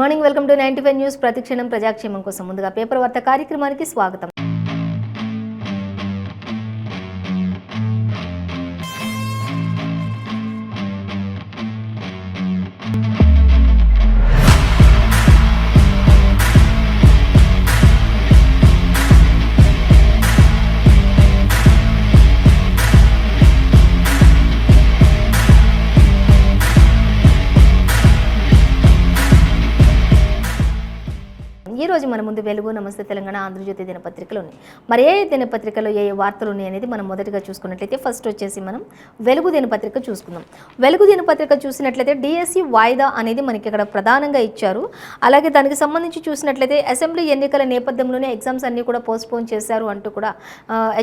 Good morning, welcome to 95 news. ప్రతిక్షణం ప్రజాక్షేమం కోసం. ముందుగా పేపర్ వార్త కార్యక్రమానికి స్వాగతం. ఈ రోజు మన ముందు వెలుగు, నమస్తే తెలంగాణ, ఆంధ్రజ్యోతి దినపత్రికలు ఉన్నాయి. మరి ఏ దినపత్రికలో ఏ వార్తలు ఉన్నాయి అనేది మనం మొదటిగా చూసుకున్నట్లయితే ఫస్ట్ వచ్చేసి మనం వెలుగు దినపత్రిక చూసుకుందాం. వెలుగు దినపత్రిక చూసినట్లయితే డిఎస్సి వాయిదా అనేది మనకి ఇక్కడ ప్రధానంగా ఇచ్చారు. అలాగే దానికి సంబంధించి చూసినట్లయితే అసెంబ్లీ ఎన్నికల నేపథ్యంలోనే ఎగ్జామ్స్ అన్నీ కూడా పోస్ట్పోన్ చేశారు అంటూ కూడా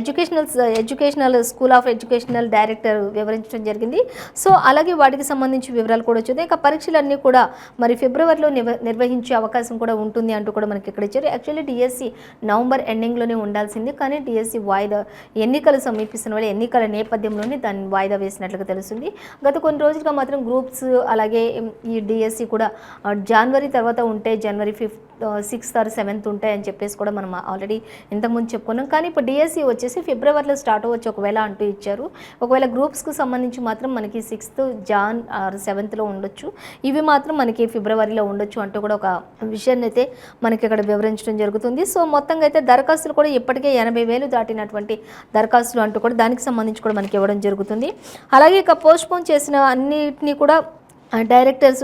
educational school of educational director వివరించడం జరిగింది. సో అలాగే వాటికి సంబంధించి వివరాలు కూడా వచ్చింది. ఇంకా పరీక్షలన్నీ కూడా మరి ఫిబ్రవరిలో నిర్వహించే అవకాశం కూడా ఉంటుంది అంటూ కూడా మనకి ఇక్కడ ఇచ్చారు. యాక్చువల్లీ డిఎస్సి నవంబర్ ఎండింగ్లోనే ఉండాల్సింది, కానీ డిఎస్సి వాయిదా ఎన్నికలు సమీపిస్తున్న వల్ల ఎన్నికల నేపథ్యంలోనే దాన్ని వాయిదా వేసినట్లుగా తెలుస్తుంది. గత కొన్ని రోజులుగా మాత్రం గ్రూప్స్ అలాగే ఈ డిఎస్సి కూడా జనవరి తర్వాత ఉంటే జనవరి 6th or 7th ఉంటాయని చెప్పేసి కూడా మనం ఆల్రెడీ ఇంతకుముందు చెప్పుకున్నాం. కానీ ఇప్పుడు డిఎస్సి వచ్చేసి ఫిబ్రవరిలో స్టార్ట్ అవ్వచ్చు ఒకవేళ అంటూ ఇచ్చారు. ఒకవేళ గ్రూప్స్కి సంబంధించి మాత్రం మనకి 6th Jan or 7thలో ఉండొచ్చు, ఇవి మాత్రం మనకి ఫిబ్రవరిలో ఉండొచ్చు అంటూ కూడా ఒక విషయాన్ని అయితే మనకి ఇక్కడ వివరించడం జరుగుతుంది. సో మొత్తంగా అయితే దరఖాస్తులు కూడా ఇప్పటికే 80,000 దాటినటువంటి దరఖాస్తులు అంటూ కూడా దానికి సంబంధించి కూడా మనకి ఇవ్వడం జరుగుతుంది. అలాగే ఇక పోస్ట్పోన్ చేసిన అన్నిటినీ కూడా డైరెక్టర్స్,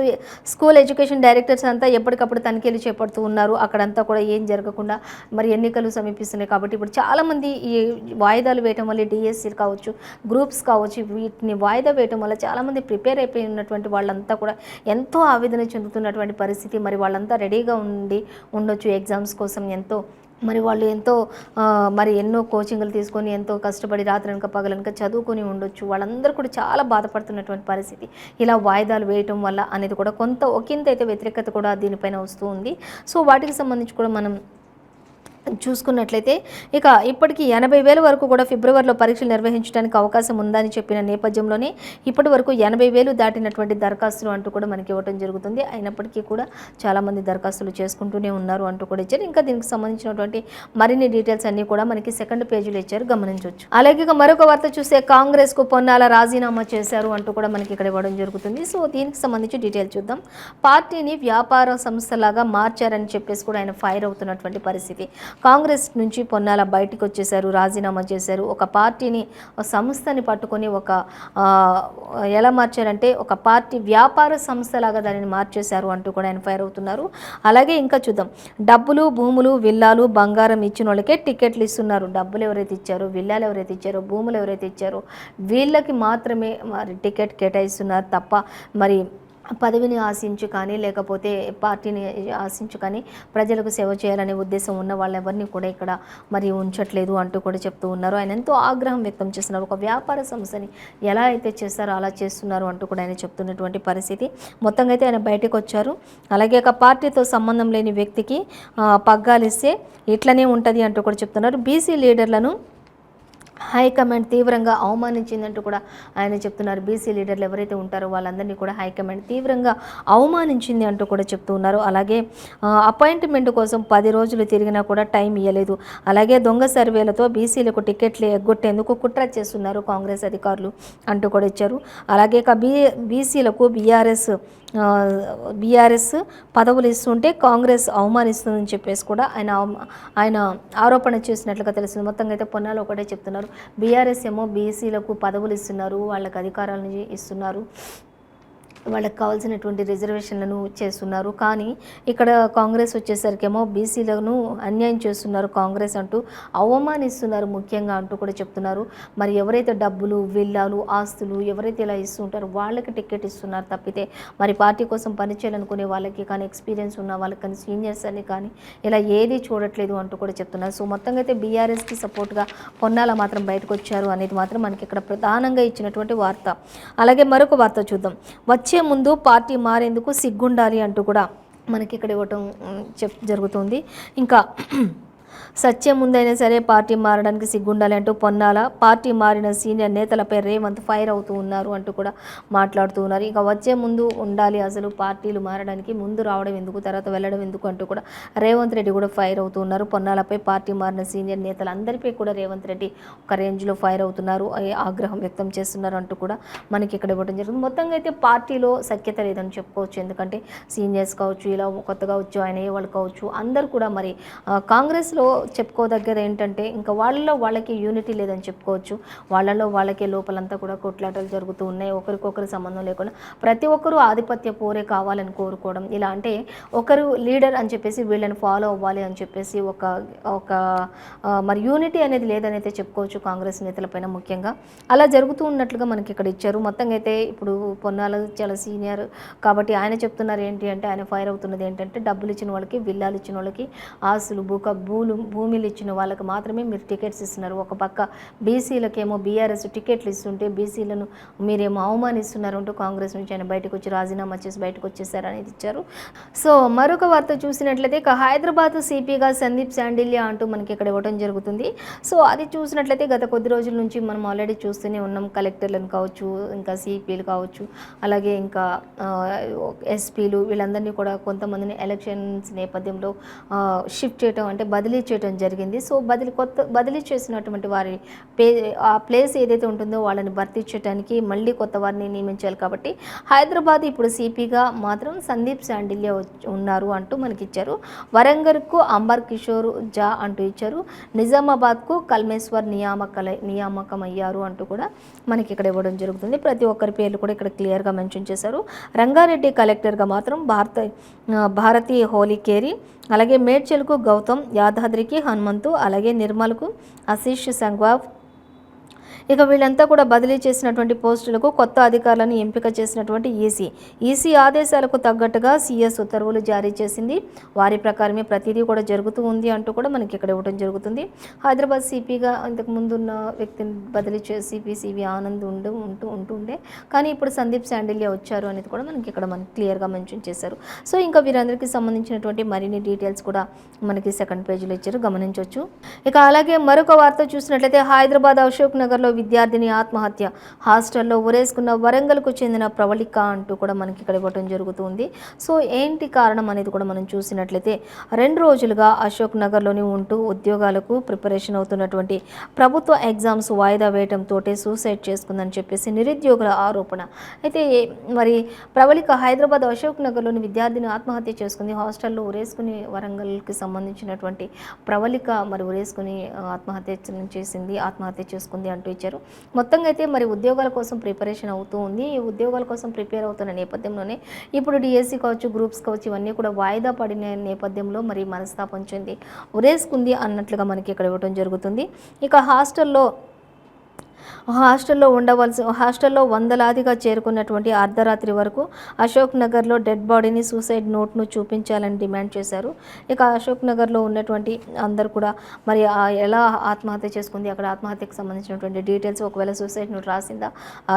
స్కూల్ ఎడ్యుకేషన్ డైరెక్టర్స్ అంతా ఎప్పటికప్పుడు తనిఖీలు చేపడుతూ ఉన్నారు. అక్కడంతా కూడా ఏం జరగకుండా మరి ఎన్నికలు సమీపిస్తున్నాయి కాబట్టి ఇప్పుడు చాలామంది ఈ వాయిదాలు వేయటం వల్ల డిఎస్సీ కావచ్చు, గ్రూప్స్ కావచ్చు, వీటిని వాయిదా వేయటం వల్ల చాలామంది ప్రిపేర్ అయిపోయి ఉన్నటువంటి వాళ్ళంతా కూడా ఎంతో ఆవేదన చెందుతున్నటువంటి పరిస్థితి. మరి వాళ్ళంతా రెడీగా ఉండొచ్చు ఎగ్జామ్స్ కోసం. మరి వాళ్ళు మరి ఎన్నో కోచింగ్లు తీసుకొని ఎంతో కష్టపడి రాత్రనక పగలనక చదువుకొని ఉండొచ్చు. వాళ్ళందరూ కూడా చాలా బాధపడుతున్నటువంటి పరిస్థితి ఇలా వాయిదాలు వేయటం వల్ల అనేది కూడా ఒకంత అయితే వ్యతిరేకత కూడా దీనిపైన వస్తూ ఉంది. సో వాటికి సంబంధించి కూడా మనం చూసుకున్నట్లయితే ఇక ఇప్పటికీ 80,000 వరకు కూడా ఫిబ్రవరిలో పరీక్షలు నిర్వహించడానికి అవకాశం ఉందని చెప్పిన నేపథ్యంలోనే ఇప్పటి వరకు 80,000 దాటినటువంటి దరఖాస్తులు అంటూ కూడా మనకి ఇవ్వడం జరుగుతుంది. అయినప్పటికీ కూడా చాలామంది దరఖాస్తులు చేసుకుంటూనే ఉన్నారు అంటూ కూడా ఇచ్చారు. ఇంకా దీనికి సంబంధించినటువంటి మరిన్ని డీటెయిల్స్ అన్నీ కూడా మనకి సెకండ్ పేజీలో ఇచ్చారు, గమనించవచ్చు. అలాగే ఇక మరొక వార్త చూస్తే కాంగ్రెస్కు పొన్నాల రాజీనామా చేశారు అంటూ కూడా మనకి ఇక్కడ ఇవ్వడం జరుగుతుంది. సో దీనికి సంబంధించి డీటెయిల్ చూద్దాం. పార్టీని వ్యాపార సంస్థలాగా మార్చారని చెప్పేసి కూడా ఆయన ఫైర్ అవుతున్నటువంటి పరిస్థితి. కాంగ్రెస్ నుంచి పొన్నాల బయటికి వచ్చేశారు, రాజీనామా చేశారు. ఒక పార్టీని, సంస్థని పట్టుకొని ఎలా మార్చారంటే ఒక పార్టీ వ్యాపార సంస్థలాగా దానిని మార్చేశారు అంటూ కూడా ఆయన ఫైర్ అవుతున్నారు. అలాగే ఇంకా చూద్దాం. డబ్బులు, భూములు, విల్లాలు, బంగారం ఇచ్చిన వాళ్ళకే టికెట్లు ఇస్తున్నారు. డబ్బులు ఎవరైతే ఇచ్చారో, విల్లాలు ఎవరైతే ఇచ్చారో, భూములు ఎవరైతే ఇచ్చారో వీళ్ళకి మాత్రమే మరి టికెట్ కేటాయిస్తున్నారు తప్ప మరి పదవిని ఆశించు కానీ లేకపోతే పార్టీని ఆశించు కానీ ప్రజలకు సేవ చేయాలనే ఉద్దేశం ఉన్న వాళ్ళెవరిని కూడా ఇక్కడ మరి ఉంచట్లేదు అంటూ కూడా చెప్తూ ఉన్నారు. ఆయన ఎంతో ఆగ్రహం వ్యక్తం చేస్తున్నారు. ఒక వ్యాపార సంస్థని ఎలా అయితే చేస్తారో అలా చేస్తున్నారు అంటూ కూడా ఆయన చెప్తున్నటువంటి పరిస్థితి. మొత్తంగా అయితే ఆయన బయటకు వచ్చారు. అలాగే ఒక పార్టీతో సంబంధం లేని వ్యక్తికి పగ్గాలిస్తే ఇట్లనే ఉంటుంది అంటూ కూడా చెప్తున్నారు. బీసీ లీడర్లను హైకమాండ్ తీవ్రంగా అవమానించిందంటూ కూడా ఆయన చెప్తున్నారు. బీసీ లీడర్లు ఎవరైతే ఉంటారో వాళ్ళందరినీ కూడా హైకమాండ్ తీవ్రంగా అవమానించింది అంటూ కూడా చెప్తూ ఉన్నారు. అలాగే అపాయింట్మెంట్ కోసం 10 రోజులు తిరిగినా కూడా టైం ఇవ్వలేదు. అలాగే దొంగ సర్వేలతో బీసీలకు టికెట్లు ఎగ్గొట్టేందుకు కుట్ర చేస్తున్నారు కాంగ్రెస్ అధికారులు అంటూ కూడా ఇచ్చారు. అలాగే బీసీలకు బీఆర్ఎస్ పదవులు ఇస్తుంటే కాంగ్రెస్ అవమానిస్తుందని చెప్పేసి కూడా ఆయన ఆరోపణ చేసినట్లుగా తెలుస్తుంది. మొత్తంగా అయితే పొన్నాలు ఒకటే చెప్తున్నారు. బీఆర్ఎస్ ఏమో బీసీలకు పదవులు ఇస్తున్నారు, వాళ్ళకి అధికారాలను ఇస్తున్నారు, వాళ్ళకి కావాల్సినటువంటి రిజర్వేషన్లను చేస్తున్నారు. కానీ ఇక్కడ కాంగ్రెస్ వచ్చేసరికేమో బీసీలను అన్యాయం చేస్తున్నారు కాంగ్రెస్ అంటూ అవమానిస్తున్నారు ముఖ్యంగా అంటూ కూడా చెప్తున్నారు. మరి ఎవరైతే డబ్బులు, విల్లాలు, ఆస్తులు ఎవరైతే ఇలా ఇస్తుంటారో వాళ్ళకి టికెట్ ఇస్తున్నారు తప్పితే మరి పార్టీ కోసం పనిచేయాలనుకునే వాళ్ళకి కానీ, ఎక్స్పీరియన్స్ ఉన్న వాళ్ళకి కానీ, సీనియర్స్ అని కానీ ఇలా ఏది చూడట్లేదు అంటూ కూడా చెప్తున్నారు. సో మొత్తంగా అయితే బీఆర్ఎస్కి సపోర్ట్గా పొన్నాల మాత్రం బయటకు వచ్చారు అనేది మాత్రం మనకి ఇక్కడ ప్రధానంగా ఇచ్చినటువంటి వార్త. అలాగే మరొక వార్త చూద్దాం. వచ్చే ముందు పార్టీ మారేందుకు సిగ్గుండాలి అంటూ కూడా మనకి ఇక్కడ ఇవ్వటం జరుగుతుంది. ఇంకా సత్యం ముందైనా సరే పార్టీ మారడానికి సిగ్గుండాలి అంటూ పొన్నాల పార్టీ మారిన సీనియర్ నేతలపై రేవంత్ ఫైర్ అవుతూ ఉన్నారు అంటూ కూడా మాట్లాడుతూ ఉన్నారు. ఇక వచ్చే ముందు ఉండాలి, అసలు పార్టీలు మారడానికి ముందు రావడం ఎందుకు, తర్వాత వెళ్ళడం ఎందుకు అంటూ కూడా రేవంత్ రెడ్డి కూడా ఫైర్ అవుతూ ఉన్నారు. పొన్నాలపై పార్టీ మారిన సీనియర్ నేతలందరిపై కూడా రేవంత్ రెడ్డి ఒక రేంజ్లో ఫైర్ అవుతున్నారు, ఆగ్రహం వ్యక్తం చేస్తున్నారు అంటూ కూడా మనకి ఇక్కడ ఇవ్వడం జరుగుతుంది. మొత్తంగా అయితే పార్టీలో సఖ్యత లేదని చెప్పుకోవచ్చు. ఎందుకంటే సీనియర్స్ కావచ్చు, ఇలా కొత్తగా వచ్చి ఆయన వాళ్ళు కావచ్చు, అందరూ కూడా మరి కాంగ్రెస్లో చెప్పుకోదగ్గది ఏంటంటే ఇంకా వాళ్ళకి యూనిటీ లేదని చెప్పుకోవచ్చు. వాళ్ళకే లోపలంతా కూడా కొట్లాటలు జరుగుతూ ఉన్నాయి. ఒకరికొకరు సంబంధం లేకుండా ప్రతి ఒక్కరూ ఆధిపత్య పోరే కావాలని కోరుకోవడం, ఇలా అంటే ఒకరు లీడర్ అని చెప్పేసి వీళ్ళని ఫాలో అవ్వాలి అని చెప్పేసి ఒక మరి యూనిటీ అనేది లేదని అయితే చెప్పుకోవచ్చు కాంగ్రెస్ నేతలపైన. ముఖ్యంగా అలా జరుగుతూ ఉన్నట్లుగా మనకి ఇక్కడ ఇచ్చారు. మొత్తంగా అయితే ఇప్పుడు పొన్నాల చాలా సీనియర్ కాబట్టి ఆయన చెప్తున్నారు ఏంటి అంటే, ఆయన ఫైర్ అవుతున్నది ఏంటంటే, డబ్బులు ఇచ్చిన వాళ్ళకి, విల్లాలు ఇచ్చిన వాళ్ళకి, ఆస్తులు భూమిలు ఇచ్చిన వాళ్ళకి మాత్రమే మీరు టికెట్స్ ఇస్తున్నారు. ఒక పక్క బీసీలకేమో బీఆర్ఎస్ టికెట్లు ఇస్తుంటే బీసీలను మీరేమో అవమానిస్తున్నారు అంటూ కాంగ్రెస్ నుంచి ఆయన బయటకు వచ్చి రాజీనామా చేసి బయటకు వచ్చేసారనేది ఇచ్చారు. సో మరొక వార్త చూసినట్లయితే ఇక హైదరాబాద్ సిపిగా సందీప్ శాండిల్య అంటూ మనకి ఇక్కడ ఇవ్వడం జరుగుతుంది. సో అది చూసినట్లయితే గత కొద్ది రోజుల నుంచి మనం ఆల్రెడీ చూస్తూనే ఉన్నాం. కలెక్టర్లను కావచ్చు, ఇంకా సిపిలు కావచ్చు, అలాగే ఇంకా ఎస్పీలు, వీళ్ళందరినీ కూడా కొంతమందిని ఎలక్షన్స్ నేపథ్యంలో షిఫ్ట్ చేయడం అంటే బదిలీ చేయడం జరిగింది. సో బదిలీ చేసినటువంటి వారి ఆ ప్లేస్ ఏదైతే ఉంటుందో వాళ్ళని భర్తీ చేయడానికి మళ్ళీ కొత్త వారిని నియమించాలి. కాబట్టి హైదరాబాద్ ఇప్పుడు సిపిగా మాత్రం సందీప్ శాండిల్య ఉన్నారు అంటూ మనకి ఇచ్చారు. వరంగల్కు అంబర్ కిషోర్ జా అంటూ ఇచ్చారు. నిజామాబాద్కు కల్మేశ్వర్ నియామకం అయ్యారు అంటూ కూడా మనకి ఇక్కడ ఇవ్వడం జరుగుతుంది. ప్రతి ఒక్కరి పేర్లు కూడా ఇక్కడ క్లియర్గా మెన్షన్ చేశారు. రంగారెడ్డి కలెక్టర్గా మాత్రం భారతి హోలీకేరి, అలాగే మేడ్చల్కు గౌతమ్, యాదాద్రికి హనుమంతు, అలాగే నిర్మల్కు ఆశీష్ సంగ్వావ్. ఇక వీళ్ళంతా కూడా బదిలీ చేసినటువంటి పోస్టులకు కొత్త అధికారులను ఎంపిక చేసినటువంటి ఈసీ ఆదేశాలకు తగ్గట్టుగా సిఎస్ ఉత్తర్వులు జారీ చేసింది. వారి ప్రకారమే ప్రతిదీ కూడా జరుగుతూ ఉంది అంటూ కూడా మనకి ఇక్కడ ఇవ్వడం జరుగుతుంది. హైదరాబాద్ సిపిగా ఇంతకు ముందున్న వ్యక్తిని బదిలీ చేసి సివి ఆనంద్ ఉంటుండే, కానీ ఇప్పుడు సందీప్ శాండిల్య వచ్చారు అనేది కూడా మనకి ఇక్కడ క్లియర్గా మెన్షన్ చేశారు. సో ఇంకా వీరందరికీ సంబంధించినటువంటి మరిన్ని డీటెయిల్స్ కూడా మనకి సెకండ్ పేజీలో ఇచ్చారు, గమనించవచ్చు. ఇక అలాగే మరొక వార్త చూసినట్లయితే హైదరాబాద్ అశోక్ నగర్లో విద్యార్థిని ఆత్మహత్య, హాస్టల్లో ఉరేసుకున్న వరంగల్కు చెందిన ప్రవళిక అంటూ కూడా మనకి ఇక్కడ ఇవ్వడం జరుగుతుంది. సో ఏంటి కారణం అనేది కూడా మనం చూసినట్లయితే 2 రోజులుగా అశోక్ నగర్లోని ఉంటూ ఉద్యోగాలకు ప్రిపరేషన్ అవుతున్నటువంటి ప్రభుత్వ ఎగ్జామ్స్ వాయిదా వేయడంతో సూసైడ్ చేసుకుందని చెప్పేసి నిరుద్యోగుల ఆరోపణ. అయితే మరి ప్రవళిక హైదరాబాద్ అశోక్ నగర్లోని విద్యార్థిని ఆత్మహత్య చేసుకుంది. హాస్టల్లో ఉరేసుకుని వరంగల్కి సంబంధించినటువంటి ప్రవళిక మరి ఉరేసుకుని ఆత్మహత్య చేసుకుంది అంటూ ఇచ్చారు. మొత్తంగా అయితే మరి ఉద్యోగాల కోసం ప్రిపరేషన్ అవుతూ ఉంది. ఈ ఉద్యోగాల కోసం ప్రిపేర్ అవుతున్న నేపథ్యంలోనే ఇప్పుడు డిఎస్సి కావచ్చు, గ్రూప్స్ కావచ్చు, ఇవన్నీ కూడా వాయిదా పడిన నేపథ్యంలో మరి మనస్తాపం చెంది ఉరేసుకుంది అన్నట్లుగా మనకి ఇక్కడ ఇవ్వడం జరుగుతుంది. ఇక హాస్టల్లో వందలాదిగా చేరుకున్నటువంటి అర్ధరాత్రి వరకు అశోక్ నగర్లో డెడ్ బాడీని, సూసైడ్ నోట్ను చూపించాలని డిమాండ్ చేశారు. ఇక అశోక్ నగర్లో ఉన్నటువంటి అందరు కూడా మరి ఎలా ఆత్మహత్య చేసుకుంది, అక్కడ ఆత్మహత్యకు సంబంధించినటువంటి డీటెయిల్స్, ఒకవేళ సూసైడ్ నోట్ రాసిందా, ఆ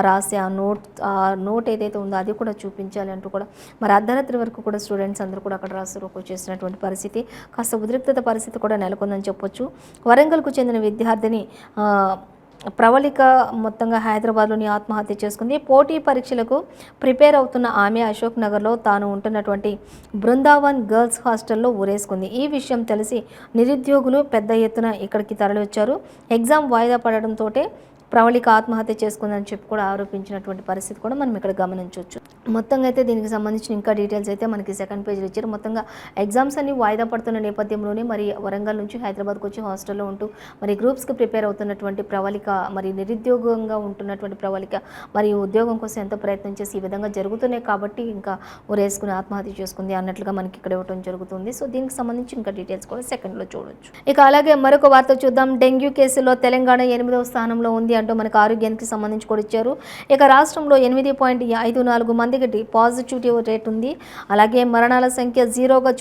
నోట్ ఏదైతే ఉందో అది కూడా చూపించాలి అంటూ కూడా మరి అర్ధరాత్రి వరకు కూడా స్టూడెంట్స్ అందరూ కూడా అక్కడ రాస్తారు చేసినటువంటి పరిస్థితి, కాస్త ఉద్రిక్తత పరిస్థితి కూడా నెలకొందని చెప్పొచ్చు. వరంగల్కు చెందిన విద్యార్థిని ప్రవళిక మొత్తంగా హైదరాబాద్లోని ఆత్మహత్య చేసుకుంది. పోటీ పరీక్షలకు ప్రిపేర్ అవుతున్న ఆమె అశోక్ నగర్లో తాను ఉంటున్నటువంటి బృందావన్ గర్ల్స్ హాస్టల్లో ఊరేసుకుంది. ఈ విషయం తెలిసి నిరుద్యోగులు పెద్ద ఎత్తున ఇక్కడికి తరలివచ్చారు. ఎగ్జామ్ వాయిదా పడడంతో ప్రవళిక ఆత్మహత్య చేసుకుందని చెప్పి కూడా ఆరోపించినటువంటి పరిస్థితి కూడా మనం ఇక్కడ గమనించవచ్చు. మొత్తంగా అయితే దీనికి సంబంధించిన ఇంకా డీటెయిల్స్ అయితే మనకి సెకండ్ పేజీలో ఇచ్చారు. మొత్తంగా ఎగ్జామ్స్ అన్ని వాయిదా పడుతున్న నేపథ్యంలోనే మరి వరంగల్ నుంచి హైదరాబాద్కి వచ్చి హాస్టల్లో ఉంటూ మరి గ్రూప్స్కి ప్రిపేర్ అవుతున్నటువంటి ప్రవళిక, మరి నిరుద్యోగంగా ఉంటున్నటువంటి ప్రవళిక మరి ఉద్యోగం కోసం ఎంతో ప్రయత్నం చేసి ఈ విధంగా జరుగుతున్నాయి కాబట్టి ఇంకా ఉరేసుకుని ఆత్మహత్య చేసుకుంది అన్నట్లుగా మనకి ఇక్కడ ఇవ్వడం జరుగుతుంది. సో దీనికి సంబంధించి ఇంకా డీటెయిల్స్ కూడా సెకండ్లో చూడొచ్చు. ఇక అలాగే మరొక వార్త చూద్దాం. డెంగ్యూ కేసులో తెలంగాణ 8వ స్థానంలో ఉంది అంటూ మనకు ఆరోగ్యానికి సంబంధించి కూడా ఇచ్చారు. ఇక రాష్ట్రంలో 8.54 మందికి పాజిటివిటీ రేట్ ఉంది. అలాగే మరణాల సంఖ్య జీరోగా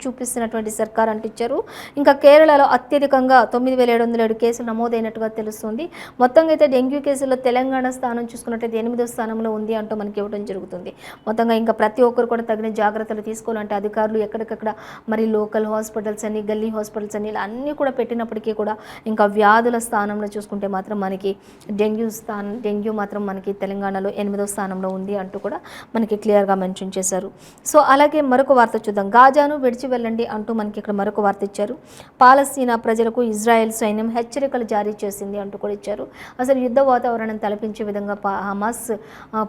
చూపిస్తున్నటువంటి సర్కార్ అంటూ ఇచ్చారు. ఇంకా కేరళలో అత్యధికంగా 9,707 కేసులు నమోదైనట్టుగా తెలుస్తుంది. మొత్తంగా అయితే డెంగ్యూ కేసుల్లో తెలంగాణ స్థానం చూసుకున్నట్టయితే 8వ స్థానంలో ఉంది అంటూ మనకి ఇవ్వడం జరుగుతుంది. మొత్తంగా ఇంకా ప్రతి ఒక్కరు కూడా తగిన జాగ్రత్తలు తీసుకోవాలంటే అధికారులు ఎక్కడికక్కడ మరి లోకల్ హాస్పిటల్స్ అని, గల్లీ హాస్పిటల్స్ అని ఇలా అన్నీ కూడా పెట్టినప్పటికీ కూడా ఇంకా వ్యాధుల స్థానంలో చూసుకుంటే మాత్రం మనకి డెంగ్యూ మాత్రం మనకి తెలంగాణలో 8వ స్థానంలో ఉంది అంటూ కూడా మనకి క్లియర్గా మెన్షన్ చేశారు. సో అలాగే మరొక వార్త చూద్దాం. గాజాను విడిచి వెళ్ళండి అంటూ మనకి ఇక్కడ మరొక వార్త ఇచ్చారు. పాలస్తీనా ప్రజలకు ఇజ్రాయెల్ సైన్యం హెచ్చరికలు జారీ చేసింది అంటూ కూడా ఇచ్చారు. అసలు యుద్ధ వాతావరణం తలపించే విధంగా హమాస్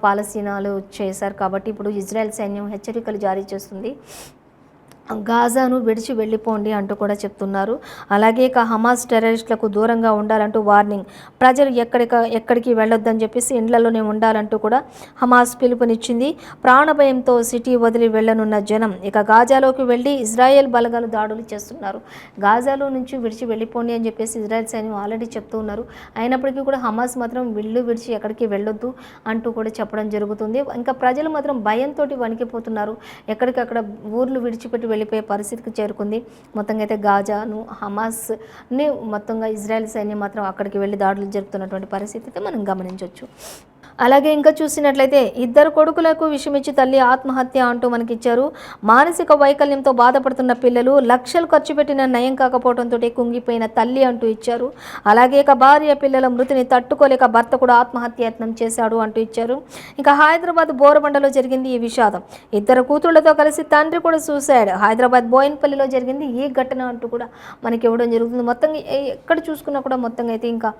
పాలస్తీనాలు చేశారు కాబట్టి ఇప్పుడు ఇజ్రాయెల్ సైన్యం హెచ్చరికలు జారీ చేస్తుంది. గాజాను విడిచి వెళ్ళిపోండి అంటూ కూడా చెప్తున్నారు. అలాగే ఇక హమాస్ టెర్రరిస్టులకు దూరంగా ఉండాలంటూ వార్నింగ్. ప్రజలు ఎక్కడికి వెళ్ళొద్దని చెప్పేసి ఇండ్లలోనే ఉండాలంటూ కూడా హమాస్ పిలుపునిచ్చింది. ప్రాణభయంతో సిటీ వదిలి వెళ్ళనున్న జనం ఇక గాజాలోకి వెళ్ళి ఇజ్రాయెల్ బలగాలు దాడులు చేస్తున్నారు. గాజాలో నుంచి విడిచి వెళ్ళిపోండి అని చెప్పేసి ఇజ్రాయెల్ సైన్యం ఆల్రెడీ చెప్తూ ఉన్నారు. అయినప్పటికీ కూడా హమాస్ మాత్రం విడిచి ఎక్కడికి వెళ్ళొద్దు అంటూ కూడా చెప్పడం జరుగుతుంది. ఇంకా ప్రజలు మాత్రం భయంతో వణికిపోతున్నారు. ఎక్కడికక్కడ ఊర్లు విడిచిపెట్టి వెళ్ళిపోయే పరిస్థితికి చేరుకుంది. మొత్తంగా అయితే గాజాను హమాస్ని మొత్తంగా ఇజ్రాయెల్ సైన్యం మాత్రం అక్కడికి వెళ్ళి దాడులు జరుపుతున్నటువంటి పరిస్థితి అయితే మనం గమనించవచ్చు. అలాగే ఇంకా చూసినట్లయితే 2 కొడుకులకు విషమిచ్చి తల్లి ఆత్మహత్య అంటూ మనకిచ్చారు. మానసిక వైకల్యంతో బాధపడుతున్న పిల్లలు లక్షలు ఖర్చు పెట్టిన నయం కాకపోవడంతో కుంగిపోయిన తల్లి అంటూ ఇచ్చారు. అలాగే ఇక భార్య పిల్లల మృతిని తట్టుకోలేక భర్త కూడా ఆత్మహత్యయత్నం చేశాడు అంటూ ఇచ్చారు. ఇంకా హైదరాబాద్ బోరబండలో జరిగింది ఈ విషాదం. 2 కూతుళ్లతో కలిసి తండ్రి కూడా సూసైడ్. హైదరాబాద్ బోయిన్పల్లిలో జరిగింది ఈ ఘటన అంటూ కూడా మనకి ఇవ్వడం జరుగుతుంది. మొత్తంగా ఎక్కడ చూసుకున్నా కూడా మొత్తంగా అయితే ఇంకా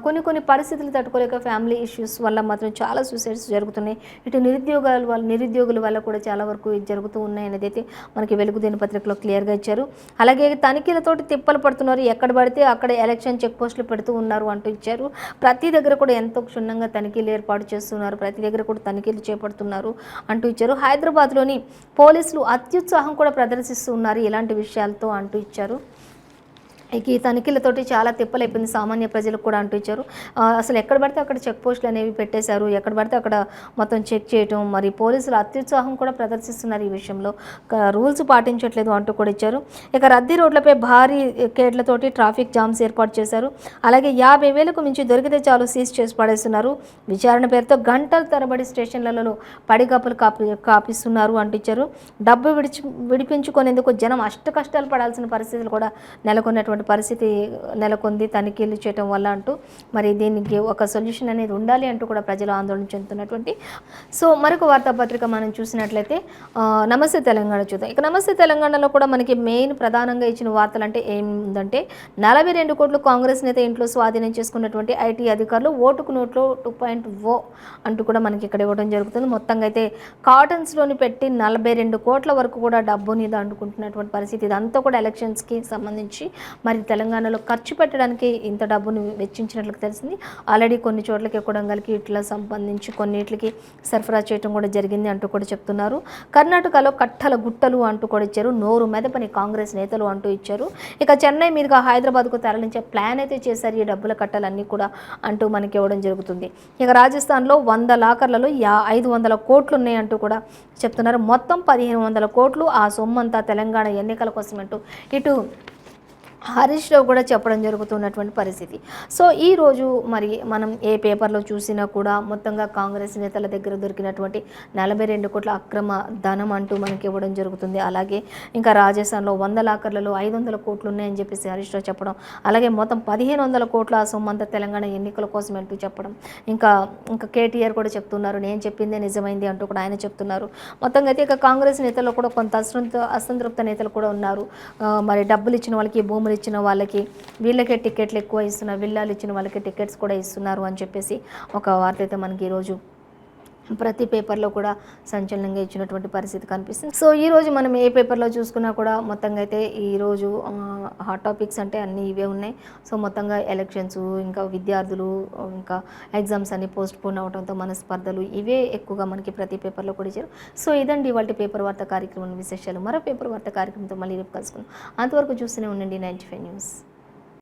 కొన్ని పరిస్థితులు తట్టుకోలేక ఫ్యామిలీ ఇష్యూస్ వల్ల మాత్రం చాలా సూసైడ్స్ జరుగుతున్నాయి. ఇటు నిరుద్యోగుల వల్ల కూడా చాలా వరకు జరుగుతూ ఉన్నాయి అనేది అయితే మనకి వెలుగు దినపత్రికలో క్లియర్గా ఇచ్చారు. అలాగే తనిఖీలతోటి తిప్పలు పడుతున్నారు. ఎక్కడ పడితే అక్కడ ఎలక్షన్ చెక్ పోస్టులు పెడుతూ ఉన్నారు అంటూ ఇచ్చారు. ప్రతి దగ్గర కూడా ఎంతో క్షుణ్ణంగా తనిఖీలు ఏర్పాటు చేస్తున్నారు. ప్రతి దగ్గర కూడా తనిఖీలు చేపడుతున్నారు అంటూ ఇచ్చారు. హైదరాబాద్లోని పోలీసులు అత్యుత్సాహం కూడా ప్రదర్శిస్తూ ఉన్నారు ఇలాంటి విషయాలతో అంటూ ఇచ్చారు. ఈ తనిఖీలతోటి చాలా తిప్పలైపోయింది సామాన్య ప్రజలకు కూడా అంటూ ఇచ్చారు. అసలు ఎక్కడ పడితే అక్కడ చెక్ పోస్టులు అనేవి పెట్టేశారు. ఎక్కడ పడితే అక్కడ మొత్తం చెక్ చేయటం, మరి పోలీసులు అత్యుత్సాహం కూడా ప్రదర్శిస్తున్నారు ఈ విషయంలో. రూల్స్ పాటించట్లేదు అంటూ కూడా ఇచ్చారు. ఇక రద్దీ రోడ్లపై భారీ కేడ్లతోటి ట్రాఫిక్ జామ్స్ ఏర్పాటు చేశారు. అలాగే 50,000కు మించి దొరికితే చాలు సీజ్ చేసి పడేస్తున్నారు. విచారణ పేరుతో గంటల తరబడి స్టేషన్లలో పడిగాపులు కాపిస్తున్నారు అంటూ ఇచ్చారు. డబ్బు విడిపించుకునేందుకు జనం కష్టాలు పడాల్సిన పరిస్థితులు కూడా నెలకొన్నటువంటి పరిస్థితి నెలకొంది తనిఖీలు చేయడం వల్ల అంటూ. మరి దీనికి ఒక సొల్యూషన్ అనేది ఉండాలి అంటూ కూడా ప్రజలు ఆందోళన చెందుతున్నటువంటి. సో మరొక వార్తాపత్రిక మనం చూసినట్లయితే నమస్తే తెలంగాణ చూద్దాం. ఇక నమస్తే తెలంగాణలో కూడా మనకి మెయిన్ ప్రధానంగా ఇచ్చిన వార్తలు అంటే ఏముందంటే 42 కోట్లు కాంగ్రెస్ నేత ఇంట్లో స్వాధీనం చేసుకున్నటువంటి ఐటీ అధికారులు ఓటుకు నోట్లో 2.0 అంటూ కూడా మనకి ఇక్కడ ఇవ్వడం జరుగుతుంది. మొత్తంగా అయితే కాటన్స్లోని పెట్టి 42 కోట్ల వరకు కూడా డబ్బుని దండుకుంటున్నటువంటి పరిస్థితి. ఇదంతా కూడా ఎలక్షన్స్కి సంబంధించి మరి తెలంగాణలో ఖర్చు పెట్టడానికి ఇంత డబ్బును వెచ్చించినట్లు తెలిసింది. ఆల్రెడీ కొన్ని చోట్లకి కొడంగల్కి ఇట్లా సంబంధించి కొన్నిటికి సరఫరా చేయడం కూడా జరిగింది అంటూ కూడా చెప్తున్నారు. కర్ణాటకలో కట్టల గుట్టలు అంటూ కూడా ఇచ్చారు. నోరు మెదపని కాంగ్రెస్ నేతలు అంటూ ఇచ్చారు. ఇక చెన్నై మీదుగా హైదరాబాద్కు తరలించే ప్లాన్ అయితే చేశారు ఈ డబ్బుల కట్టలన్నీ కూడా అంటూ మనకి ఇవ్వడం జరుగుతుంది. ఇక రాజస్థాన్లో 100 లాకర్లలో 500 కోట్లు ఉన్నాయి అంటూ కూడా చెప్తున్నారు. మొత్తం 1,500 కోట్లు ఆ సొమ్మంతా తెలంగాణ ఎన్నికల కోసం అంటూ ఇటు హరీష్ రావు కూడా చెప్పడం జరుగుతున్నటువంటి పరిస్థితి. సో ఈరోజు మరి మనం ఏ పేపర్లో చూసినా కూడా మొత్తంగా కాంగ్రెస్ నేతల దగ్గర దొరికినటువంటి 42 కోట్ల అక్రమ ధనం అంటూ మనకి ఇవ్వడం జరుగుతుంది. అలాగే ఇంకా రాజస్థాన్లో 100 లాకర్లలో 500 కోట్లు ఉన్నాయని చెప్పేసి హరీష్ రావు చెప్పడం. అలాగే మొత్తం 1,500 కోట్ల ఆ సొమ్మంతా తెలంగాణ ఎన్నికల కోసం అంటూ చెప్పడం. ఇంకా కేటీఆర్ కూడా చెప్తున్నారు నేను చెప్పిందే నిజమైంది అంటూ కూడా ఆయన చెప్తున్నారు. మొత్తంగా అయితే ఇక కాంగ్రెస్ నేతల్లో కూడా కొంత అసంతృప్త నేతలు కూడా ఉన్నారు. మరి డబ్బులు ఇచ్చిన వాళ్ళకి భూములు ఇచ్చిన వాళ్ళకి వీళ్ళకే టికెట్లు ఎక్కువ ఇస్తున్నారు, విల్లాలు ఇచ్చిన వాళ్ళకి టికెట్స్ కూడా ఇస్తున్నారు అని చెప్పేసి ఒక వార్త అయితే మనకి ఈరోజు ప్రతి పేపర్లో కూడా సంచలనంగా ఇచ్చినటువంటి పరిస్థితి కనిపిస్తుంది. సో ఈరోజు మనం ఏ పేపర్లో చూసుకున్నా కూడా మొత్తంగా అయితే ఈరోజు హాట్ టాపిక్స్ అంటే అన్నీ ఇవే ఉన్నాయి. సో మొత్తంగా ఎలక్షన్స్, ఇంకా విద్యార్థులు, ఇంకా ఎగ్జామ్స్ అన్ని పోస్ట్ పోన్ అవడంతో మన స్పర్ధలు ఇవే ఎక్కువగా మనకి ప్రతి పేపర్లో కూడా ఇచ్చారు. సో ఇదండి ఇవాళ పేపర్ వార్త కార్యక్రమం విశేషాలు. మరో పేపర్ వార్త కార్యక్రమంతో మళ్ళీ రేపు కలుసుకుందాం. అంతవరకు చూస్తూనే ఉండండి 95 న్యూస్.